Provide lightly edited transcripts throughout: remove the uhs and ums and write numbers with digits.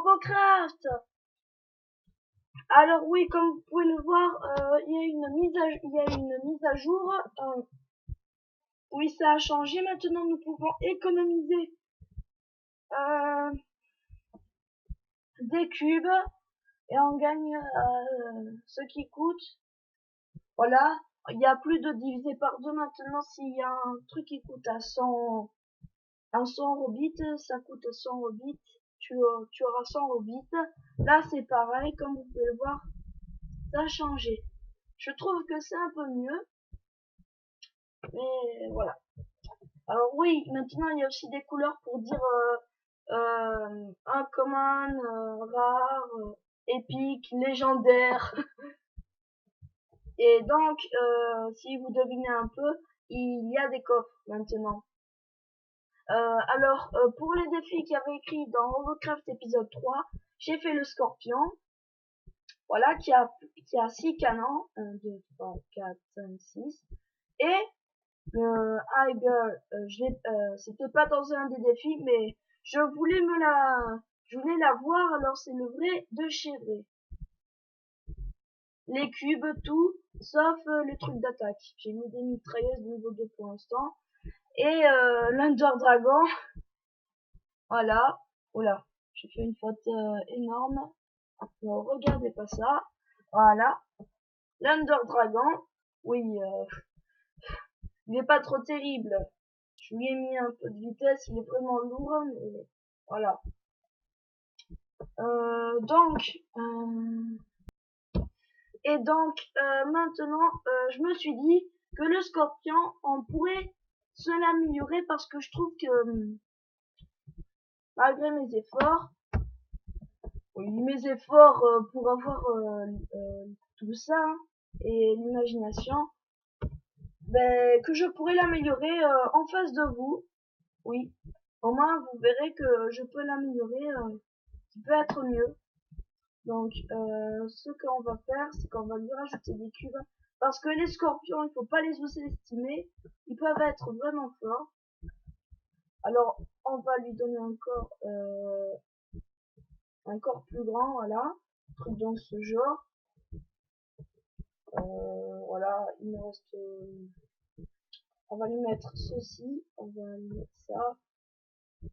Robocraft. Alors oui, comme vous pouvez le voir, il y a une mise à jour. Oui, ça a changé. Maintenant, nous pouvons économiser des cubes et on gagne ce qui coûte. Voilà, il n'y a plus de divisé par 2 maintenant. S'il y a un truc qui coûte à 100 robits, ça coûte 100 robits. Tu auras 100 robits. Là, c'est pareil, comme vous pouvez le voir, ça a changé. Je trouve que c'est un peu mieux. Mais voilà. Alors oui, maintenant il y a aussi des couleurs pour dire uncommon, rare, épique, légendaire. Et donc, si vous devinez un peu, il y a des coffres maintenant. Alors, pour les défis qu'il y avait écrit dans Robocraft épisode 3, j'ai fait le scorpion. Voilà, qui a 6 canons. 1, 2, 3, 4, 5, 6. Et le High Girl, c'était pas dans un des défis, mais je voulais la voir, alors c'est le vrai de chez vrai. Les cubes, tout, sauf le truc d'attaque. J'ai mis des mitrailleuses niveau 2 pour l'instant. Et l'Under Dragon, voilà. Oula, j'ai fait une faute énorme. Non, regardez pas ça. Voilà. L'Under Dragon, oui, il est pas trop terrible. Je lui ai mis un peu de vitesse, il est vraiment lourd, mais voilà. Maintenant, je me suis dit que le scorpion, on pourrait se l'améliorer parce que je trouve que malgré mes efforts, pour avoir tout ça et l'imagination, ben, que je pourrais l'améliorer en face de vous. Oui, au moins vous verrez que je peux l'améliorer, qui peut être mieux. Donc, ce qu'on va faire, c'est qu'on va lui rajouter des cubes. Parce que les scorpions, il faut pas les sous-estimer. Ils peuvent être vraiment forts. Alors, on va lui donner un corps plus grand, voilà. Un truc dans ce genre. Voilà, il me reste... on va lui mettre ceci. On va lui mettre ça.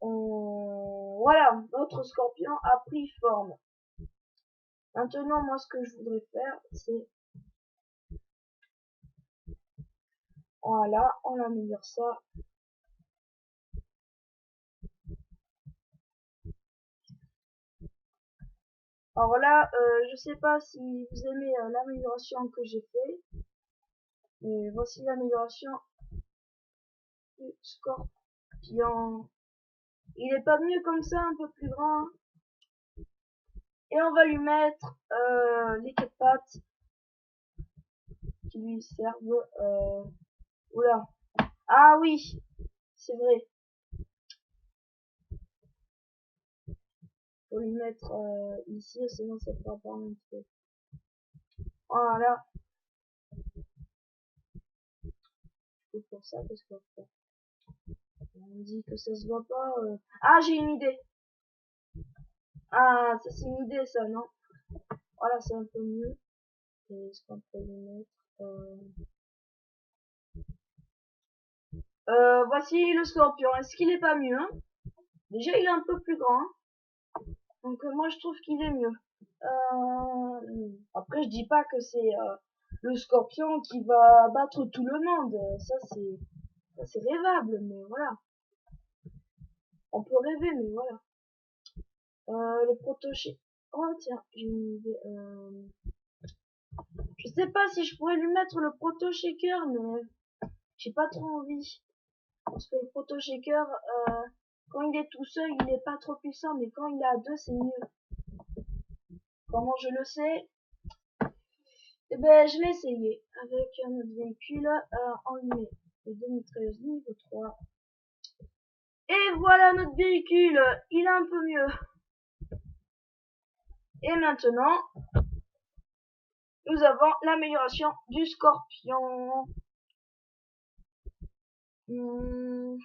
Voilà, notre scorpion a pris forme. Maintenant, moi, ce que je voudrais faire, c'est... Voilà, on améliore ça. Alors là, je sais pas si vous aimez l'amélioration que j'ai fait. Mais voici l'amélioration du scorpion. Il est pas mieux comme ça, un peu plus grand. Et on va lui mettre les 4 pattes qui lui servent. Oula. Ah oui, c'est vrai. Faut lui mettre ici, sinon ça ne fera pas un peu. Voilà. C'est pour ça que je faire. On dit que ça se voit pas. Ah, j'ai une idée. Ah, ça c'est une idée, ça, non? Voilà, c'est un peu mieux. Et ce qu'on peut lui mettre. Voici le scorpion. Est-ce qu'il est pas mieux, hein? Déjà, il est un peu plus grand. Donc, moi, je trouve qu'il est mieux. Après, je dis pas que c'est le scorpion qui va battre tout le monde. Ça, c'est rêvable, mais voilà. On peut rêver, mais voilà. Le protoché. Oh, tiens, j'ai une idée. Je sais pas si je pourrais lui mettre le proto-shaker, mais j'ai pas trop envie. Parce que le proto-shaker, quand il est tout seul, il est pas trop puissant, mais quand il est à deux, c'est mieux. Comment je le sais? Eh ben, je l'ai essayé avec un autre véhicule. On lui met les 2 mitrailleuses niveau 3. Et voilà notre véhicule. Il est un peu mieux. Et maintenant, nous avons l'amélioration du scorpion. Je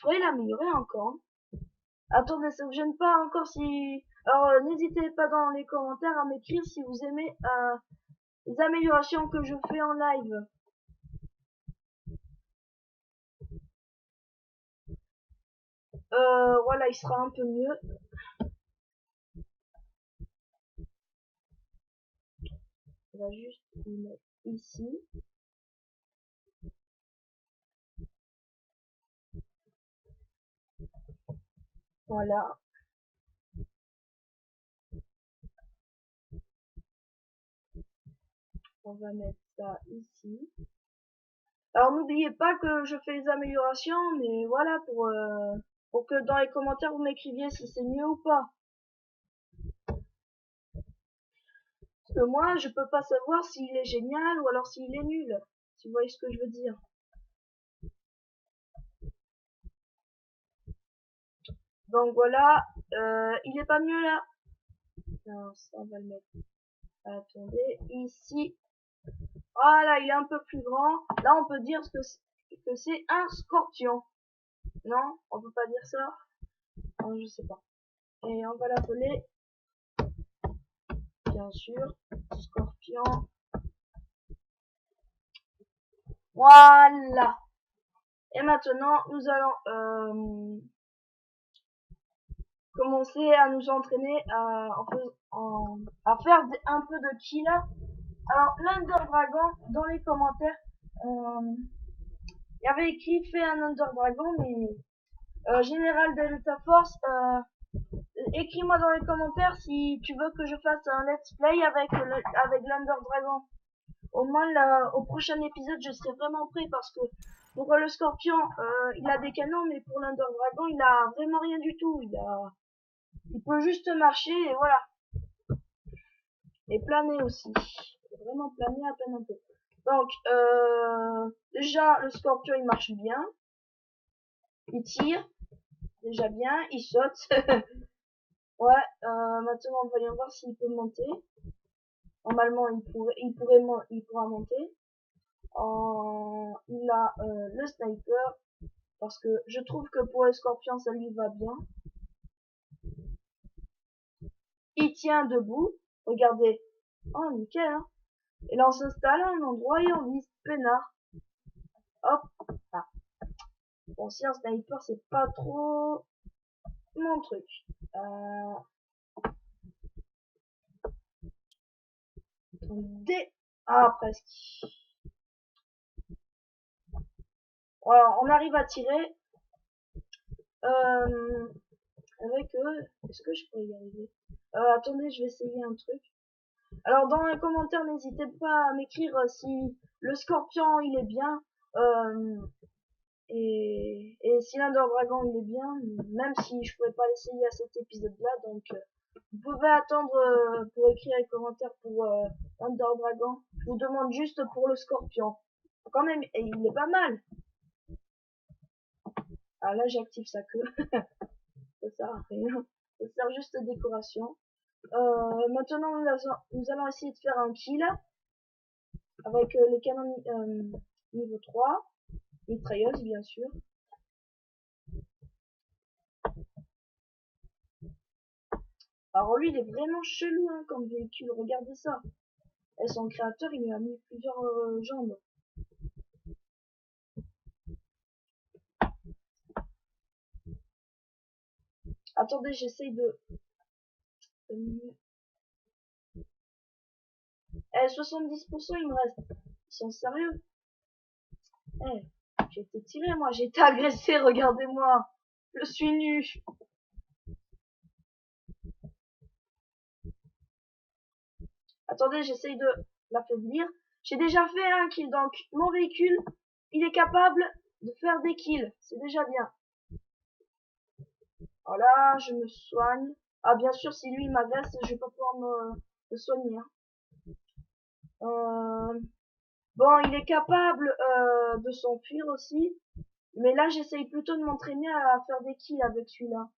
pourrais l'améliorer encore. Attendez, ça vous gêne pas encore si... Alors, n'hésitez pas dans les commentaires à m'écrire si vous aimez les améliorations que je fais en live. Voilà, il sera un peu mieux. On va juste le mettre ici. Voilà. On va mettre ça ici. Alors n'oubliez pas que je fais les améliorations, mais voilà, pour que dans les commentaires vous m'écriviez si c'est mieux ou pas. Parce que moi, je peux pas savoir s'il est génial ou alors s'il est nul. Si vous voyez ce que je veux dire. Donc voilà, il est pas mieux là. Alors ça, on va le mettre. Attendez, ici. Voilà, il est un peu plus grand. Là, on peut dire que c'est un scorpion. Non, on peut pas dire ça. Non, je sais pas. Et on va l'appeler, bien sûr, scorpion. Voilà. Et maintenant, nous allons commencer à nous entraîner à faire un peu de kill. Alors, l'Under Dragon, dans les commentaires, il y avait écrit fait un Under Dragon, mais Général Delta Force, écris-moi dans les commentaires si tu veux que je fasse un let's play avec l'Under Dragon. Au moins, là, au prochain épisode, je serai vraiment prêt parce que pour le Scorpion, il a des canons, mais pour l'Under Dragon, il a vraiment rien du tout. Il peut juste marcher et voilà. Et planer aussi. Il peut vraiment planer à peine un peu. Donc, déjà, le Scorpion, il marche bien. Il tire. Déjà bien. Il saute. Ouais, maintenant, voyons voir s'il peut monter. Normalement, il pourra monter. Il a le sniper. Parce que je trouve que pour le scorpion, ça lui va bien. Il tient debout. Regardez. Oh, nickel, hein. Et là, on s'installe à un endroit et on vise peinard. Hop. Ah. Bon, si un sniper, c'est pas trop mon truc. Ah, presque. Voilà, on arrive à tirer. Avec eux. Est-ce que je pourrais y arriver? Attendez, je vais essayer un truc. Alors dans les commentaires, n'hésitez pas à m'écrire si le scorpion il est bien et si l'Under Dragon il est bien, même si je pourrais pas l'essayer à cet épisode-là. Donc vous pouvez attendre pour écrire les commentaires pour Under Dragon. Je vous demande juste pour le scorpion. Quand même, et il est pas mal. Ah là j'active sa queue. Ça sert à rien. Ça sert juste de décoration. Maintenant nous allons essayer de faire un kill avec les canons niveau 3, mitrailleuse bien sûr. Alors lui il est vraiment chelou hein, comme véhicule, regardez ça. Et son créateur il lui a mis plusieurs jambes. Attendez, j'essaye de... 70% il me reste. Ils sont sérieux? J'ai été tiré moi, j'ai été agressé, regardez-moi. Je suis nu. Attendez, j'essaye de l'affaiblir. J'ai déjà fait un kill, donc mon véhicule, il est capable de faire des kills. C'est déjà bien. Voilà, je me soigne. Ah, bien sûr, si lui m'agresse, je vais pas pouvoir me soigner. Hein. Bon, il est capable de s'enfuir aussi. Mais là, j'essaye plutôt de m'entraîner à faire des kills avec celui-là.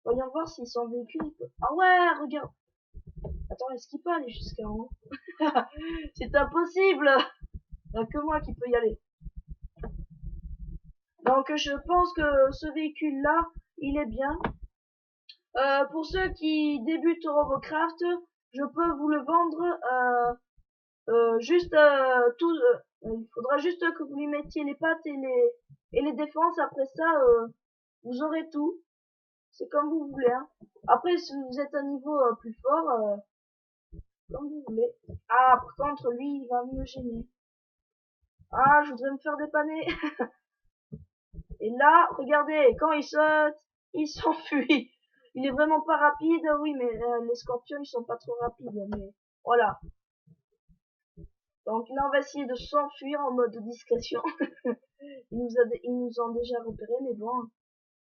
Voyons voir si son véhicule il peut... Ah ouais, regarde. Attends, est-ce qu'il peut aller jusqu'à en haut? C'est impossible. Il n'y a que moi qui peux y aller. Donc je pense que ce véhicule-là, il est bien. Pour ceux qui débutent au Robocraft, je peux vous le vendre juste il faudra juste que vous lui mettiez les pattes et les défenses. Après ça, vous aurez tout. C'est comme vous voulez. Hein. Après, si vous êtes à un niveau plus fort, comme vous voulez. Ah, par contre, lui, il va me gêner. Ah, je voudrais me faire dépanner. Et là, regardez, quand il saute, il s'enfuit. Il est vraiment pas rapide, oui, mais les scorpions, ils sont pas trop rapides, mais voilà. Donc là, on va essayer de s'enfuir en mode discrétion. Ils nous ont déjà repéré, mais bon.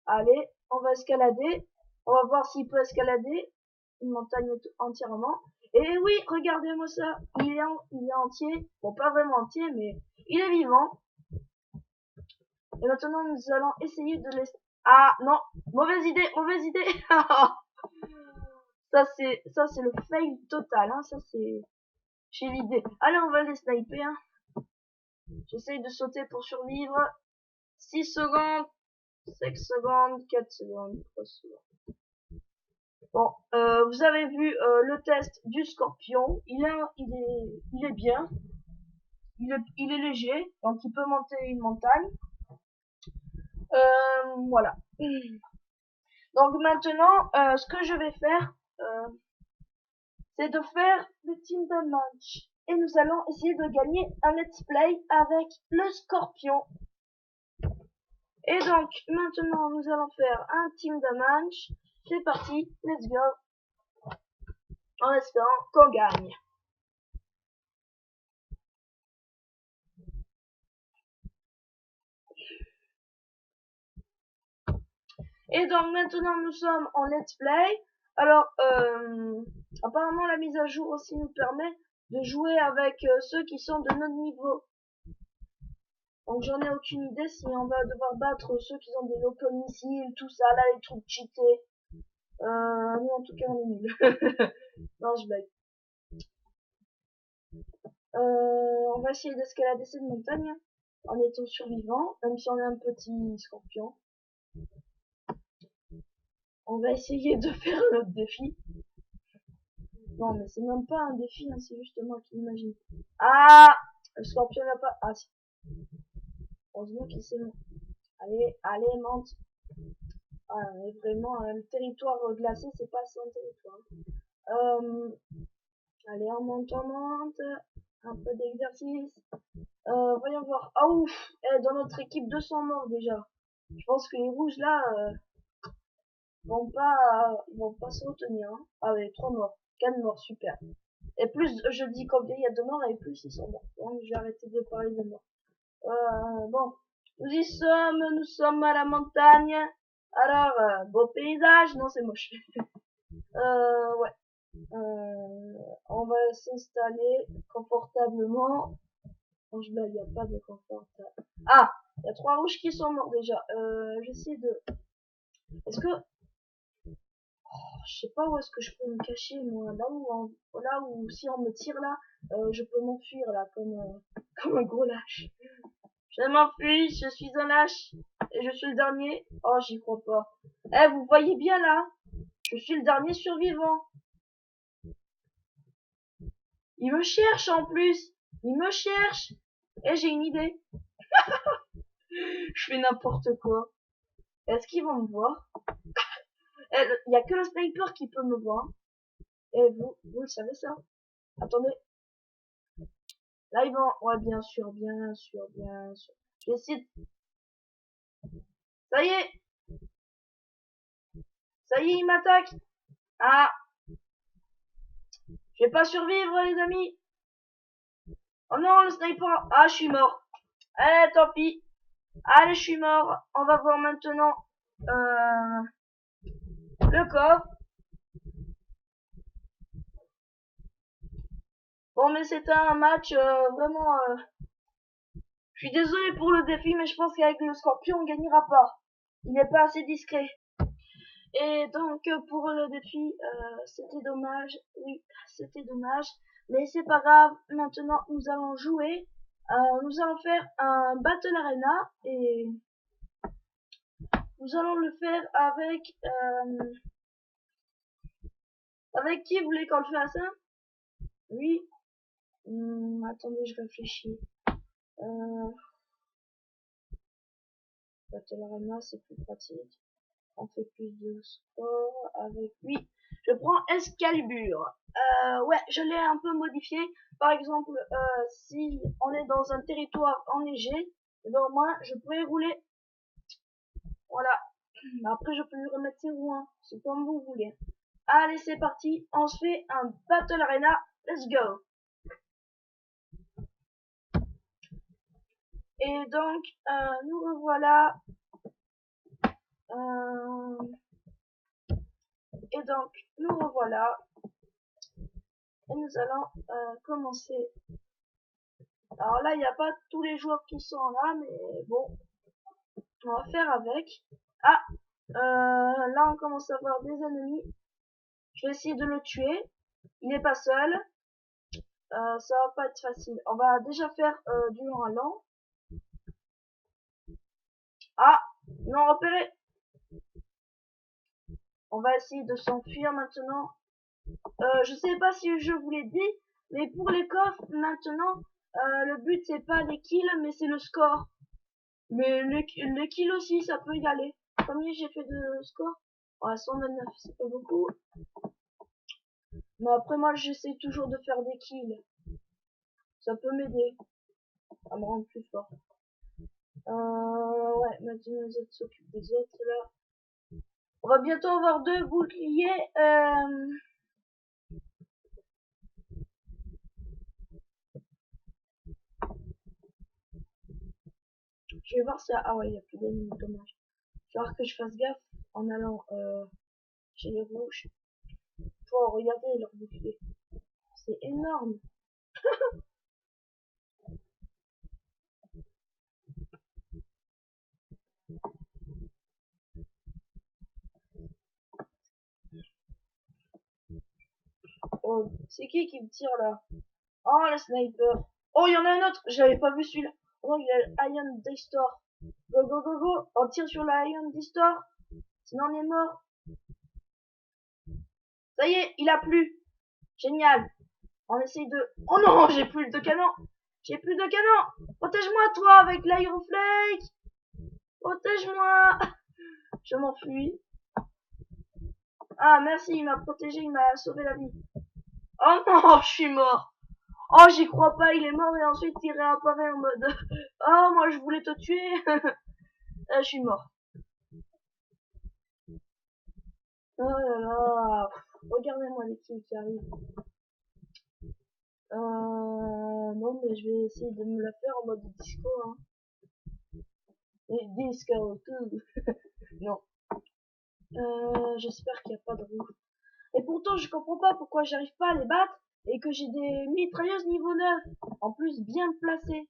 Allez, on va escalader. On va voir s'il peut escalader une montagne entièrement. Et oui, regardez-moi ça. Il est entier. Bon, pas vraiment entier, mais il est vivant. Et maintenant, nous allons essayer de laisser... Ah, non. Mauvaise idée, mauvaise idée. ça, c'est le fail total, hein. Ça, c'est... J'ai l'idée. Allez, on va les sniper, hein. J'essaye de sauter pour survivre. 6 secondes, 5 secondes, 4 secondes, 3 secondes. Bon, vous avez vu le test du scorpion. Il est bien. Il est léger, donc il peut monter une montagne. Voilà. Donc maintenant, ce que je vais faire, c'est de faire le team damage. Et nous allons essayer de gagner un let's play avec le scorpion. Et donc, maintenant, nous allons faire un team damage. C'est parti, let's go. En espérant qu'on gagne. Et donc, maintenant, nous sommes en let's play. Alors, apparemment, la mise à jour aussi nous permet de jouer avec ceux qui sont de notre niveau. Donc j'en ai aucune idée si on va devoir battre ceux qui ont des local missiles, tout ça, là, les trucs cheatés. Nous en tout cas on est nuls. Non, je blague. On va essayer d'escalader cette montagne en étant survivant, même si on est un petit scorpion. On va essayer de faire un autre défi. Non, mais c'est même pas un défi, hein, c'est juste moi qui l'imagine. Ah, le scorpion n'a pas... Ah, si. Heureusement qu'il s'est... Allez, allez, monte. Ah, mais vraiment, le territoire glacé, c'est pas son territoire. Allez, on monte, on monte. Un peu d'exercice. Voyons voir. Ah ouf, dans notre équipe 200 morts déjà. Je pense que les rouges là ils vont pas se retenir. Hein. Ah ouais, 3 morts, 4 morts, super. Et plus je dis combien il y a de morts et plus ils sont morts. Donc je vais arrêter de parler de morts. Bon, nous sommes à la montagne. Alors, beau paysage, non c'est moche. Ouais. On va s'installer confortablement. Non, je blague, il n'y a pas de confort. Ah, il y a 3 rouges qui sont morts déjà. J'essaie de... Est-ce que... Oh, je sais pas où est-ce que je peux me cacher, moi. Là où si on me tire là, je peux m'enfuir là, comme un gros lâche. Je m'enfuis, je suis un lâche. Et je suis le dernier. Oh, j'y crois pas. Eh, vous voyez bien là? Je suis le dernier survivant. Il me cherche en plus. Il me cherche. Et j'ai une idée. Je fais n'importe quoi. Est-ce qu'ils vont me voir? Il y a que le sniper qui peut me voir. Et vous le savez ça? Attendez. Là, ils vont... Ouais, bien sûr, bien sûr, bien sûr. Je vais essayer de... Ça y est! Ça y est, ils m'attaquent! Ah! Je vais pas survivre, les amis! Oh non, le sniper! Ah, je suis mort! Eh, tant pis! Allez, je suis mort! On va voir maintenant... le coffre. Bon, mais c'était un match vraiment... Je suis désolé pour le défi, mais je pense qu'avec le scorpion, on gagnera pas. Il n'est pas assez discret. Et donc, pour le défi, c'était dommage. Oui, c'était dommage. Mais c'est pas grave. Maintenant, nous allons jouer. Nous allons faire un Battle Arena. Et nous allons le faire avec... Avec qui vous voulez qu'on le fasse, hein? Oui. Attendez, je réfléchis. Battle Arena, c'est plus pratique. On fait plus de sport avec lui. Je prends Excalibur. Ouais, je l'ai un peu modifié. Par exemple, si on est dans un territoire enneigé, et ben moi, je pourrais rouler. Voilà. Après, je peux lui remettre ses roues, hein. C'est comme vous voulez. Allez, c'est parti. On se fait un Battle Arena. Let's go. Et donc, nous revoilà. Euh, et donc, nous revoilà. Et nous allons commencer. Alors là, il n'y a pas tous les joueurs qui sont là, mais bon, on va faire avec. Ah, là, on commence à avoir des ennemis. Je vais essayer de le tuer. Il n'est pas seul. Ça va pas être facile. On va déjà faire du long à lent. Ah, ils m'ont repéré. On va essayer de s'enfuir maintenant. Je sais pas si je vous l'ai dit, mais pour les coffres, maintenant, le but c'est pas les kills, mais c'est le score. Mais les kills aussi, ça peut y aller. Combien j'ai fait de score? Ouais, 129, c'est pas beaucoup. Mais après, moi, j'essaie toujours de faire des kills. Ça peut m'aider à me rendre plus fort. Ouais, maintenant, les autres s'occupent des autres, là. On va bientôt avoir 2 boucliers. Je vais voir si... Ah ouais, il n'y a plus d'ennemis, dommage. Il va falloir que je fasse gaffe en allant chez les rouges. Faut regarder leur bouclier. C'est énorme. Oh, c'est qui me tire là? Oh, le sniper. Oh, il y en a un autre. J'avais pas vu celui-là. Oh, il y a l'Iron D-Store. Go, go, go, go. On tire sur l'Iron D-Store. Sinon, on est mort. Ça y est, il a plu. Génial. On essaye de... Oh non, j'ai plus de canon. J'ai plus de canon. Protège-moi, toi, avec l'Aeroflake. Protège-moi. Je m'enfuis. Ah, merci, il m'a protégé, il m'a sauvé la vie. Oh non, je suis mort. Oh, j'y crois pas, il est mort et ensuite il réapparaît en mode oh, moi je voulais te tuer. Je suis mort. Oh là là. Regardez-moi les kills qui arrivent. Non, mais je vais essayer de me la faire en mode disco. Hein. Et disco, tout. Non. J'espère qu'il n'y a pas de roue. Et pourtant, je comprends pas pourquoi j'arrive pas à les battre et que j'ai des mitrailleuses niveau 9. En plus, bien placées.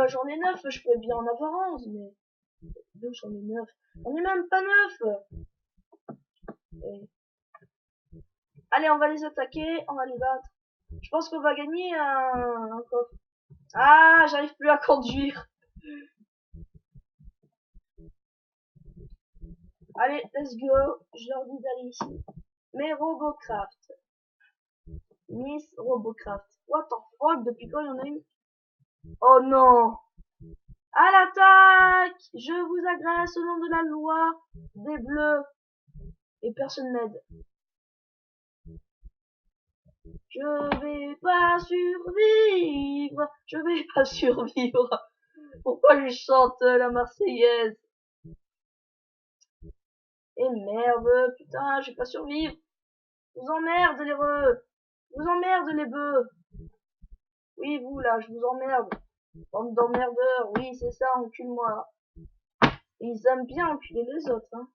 J'en ai 9, je peux bien en avoir 11, mais... D'où j'en ai 9. On est même pas 9. Et... Allez, on va les attaquer, on va les battre. Je pense qu'on va gagner un coffre. Ah, j'arrive plus à conduire. Allez, let's go. Je leur dis d'aller ici. Mais Robocraft. Miss Robocraft. What the fuck, depuis quand il y en a une? Oh non. À l'attaque! Je vous agresse au nom de la loi des bleus. Et personne m'aide. Je vais pas survivre. Je vais pas survivre. Pourquoi je chante la Marseillaise? Et merde, putain, je vais pas survivre. Je vous emmerde les re. Je vous emmerde les bœufs. Oui, vous là, je vous emmerde. Bande d'emmerdeurs, oui, c'est ça, encule-moi. Ils aiment bien enculer les autres, hein.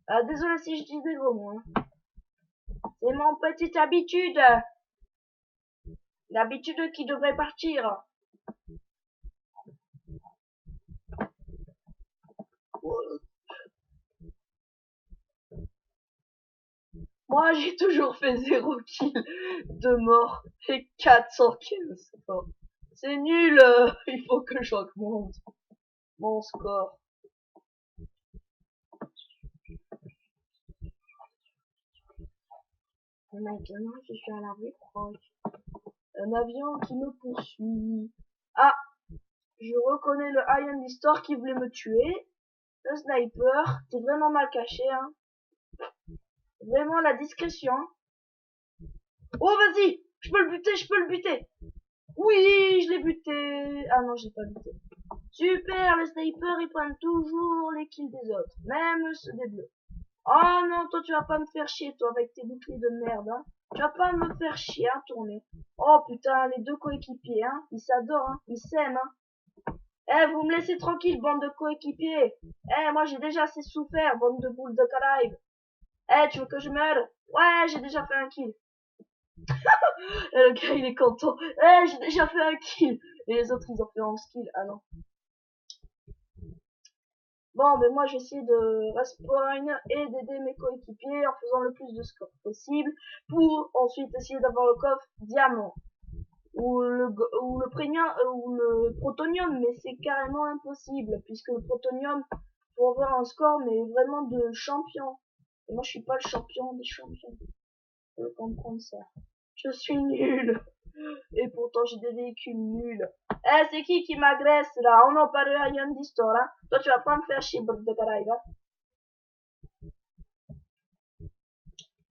Ah, désolé si je dis des gros mots, hein. C'est mon petite habitude. L'habitude qui devrait partir. Moi, j'ai toujours fait 0 kill de mort et 415 morts. C'est nul, il faut que j'augmente mon score. Et maintenant, je suis à la rue proche. Un avion qui me poursuit. Ah, je reconnais le Iron Store qui voulait me tuer. Le sniper, t'es vraiment mal caché, hein. Vraiment la discrétion. Oh, vas-y, je peux le buter, je peux le buter. Oui, je l'ai buté. Ah non, j'ai pas buté. Super, les snipers, ils prennent toujours les kills des autres, même ceux des bleus. Oh non, toi, tu vas pas me faire chier, toi, avec tes boucliers de merde, hein. Tu vas pas me faire chier à tourner. Oh putain, les deux coéquipiers, hein, ils s'adorent, hein, ils s'aiment, hein. Eh, vous me laissez tranquille, bande de coéquipiers. Eh, moi, j'ai déjà assez souffert, bande de boules de Caraïbes. Eh, tu veux que je meure? Ouais, j'ai déjà fait un kill. Et le gars, il est content. Eh, j'ai déjà fait un kill. Et les autres, ils ont fait 11 kills. Ah non. Bon, mais moi, j'essaie de respawn et d'aider mes coéquipiers en faisant le plus de score possible pour ensuite essayer d'avoir le coffre diamant ou le premium ou le protonium, mais c'est carrément impossible puisque le protonium pour avoir un score mais vraiment de champion. Et moi, je suis pas le champion des champions. Je peux comprendre ça. Je suis nul. Et pourtant, j'ai des véhicules nuls. Eh, c'est qui m'agresse, là? On en parle à Yann d'histoire, hein? Toi, tu vas pas me faire chier, bande de Caraïbes, hein?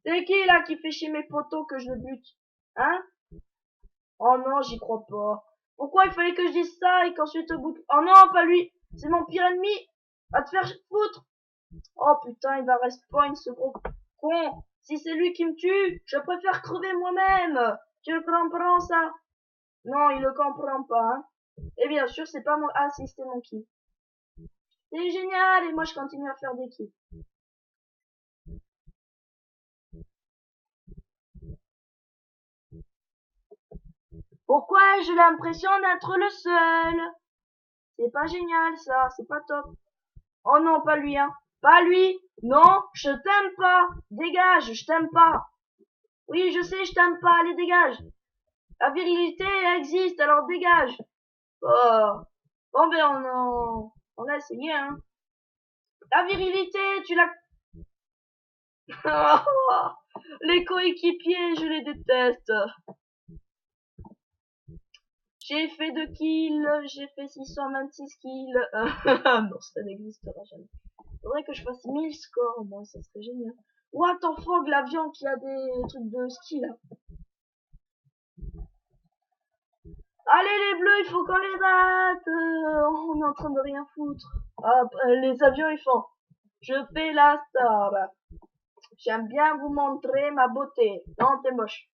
C'est qui, là, qui fait chier mes potos que je le bute? Hein? Oh non, j'y crois pas. Pourquoi il fallait que je dise ça et qu'ensuite au bout de... Oh non, pas lui! C'est mon pire ennemi! Va te faire foutre! Oh putain, il va respawn, ce gros con! Si c'est lui qui me tue, je préfère crever moi-même! Tu le comprends, ça? Non, il le comprend pas, hein? Et bien sûr, c'est pas mon... Ah, si, c'était mon kill. C'est génial! Et moi, je continue à faire des kills. Pourquoi j'ai l'impression d'être le seul? C'est pas génial, ça. C'est pas top. Oh non, pas lui, hein. Pas lui. Non, je t'aime pas. Dégage, je t'aime pas. Oui, je sais, je t'aime pas. Allez, dégage. La virilité existe, alors dégage. Oh. Bon, ben, on a essayé, hein. La virilité, tu l'as... Les coéquipiers, je les déteste. J'ai fait 2 kills, j'ai fait 626 kills. Non, ça n'existera jamais. Faudrait que je fasse 1000 scores, moi, ça serait génial. What the fuck, l'avion qui a des trucs de ski, là. Allez, les bleus, il faut qu'on les batte. On est en train de rien foutre. Ah, les avions, ils font. Je fais la star. J'aime bien vous montrer ma beauté. Non, t'es moche.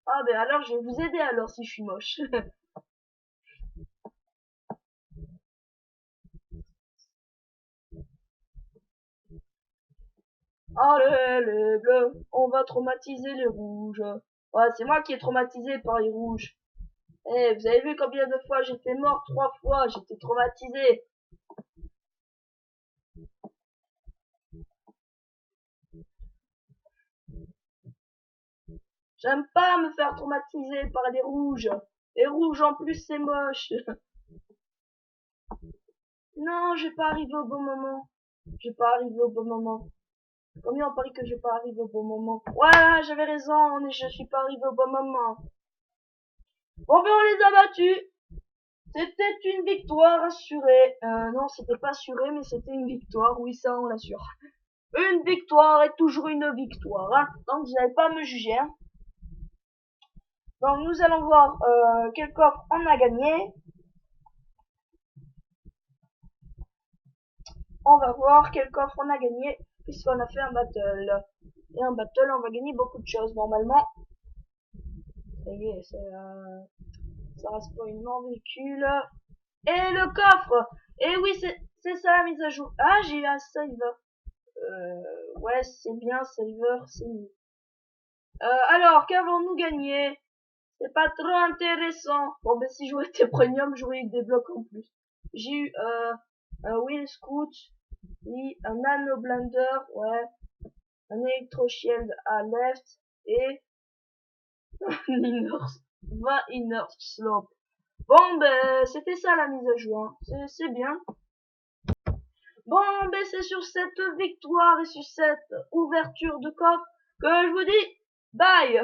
Ah, ben alors, je vais vous aider alors si je suis moche. Allez, les bleus, on va traumatiser les rouges. Ouais, c'est moi qui ai traumatisé par les rouges. Eh, vous avez vu combien de fois j'étais mort? 3 fois, j'étais traumatisé. J'aime pas me faire traumatiser par les rouges. Les rouges en plus c'est moche. Non, je vais pas arriver au bon moment. Je vais pas arriver au bon moment. Combien on parie que je vais pas arriver au bon moment? Ouais, j'avais raison, je suis pas arrivé au bon moment. Bon ben on les a battus. C'était une victoire assurée. Non, c'était pas assuré, mais c'était une victoire. Oui, ça on l'assure. Une victoire est toujours une victoire, hein. Donc vous n'allez pas me juger, hein. Donc nous allons voir quel coffre on a gagné. On va voir quel coffre on a gagné puisqu'on a fait un battle. Et un battle, on va gagner beaucoup de choses normalement. Ça y est, ça reste pas une mon véhicule. Et le coffre. Et oui, c'est ça la mise à jour. Ah, j'ai eu un saver. Ouais, c'est bien, saver, c'est mieux. Alors, qu'avons-nous gagné? C'est pas trop intéressant. Bon, ben si j'aurais été premium, j'aurais eu des blocs en plus. J'ai eu un wheel scoot, oui, un nano blender, ouais, un electro shield à left et un inner slope. Bon, ben c'était ça la mise à jour, hein. C'est bien. Bon, ben c'est sur cette victoire et sur cette ouverture de coffre que je vous dis Bye!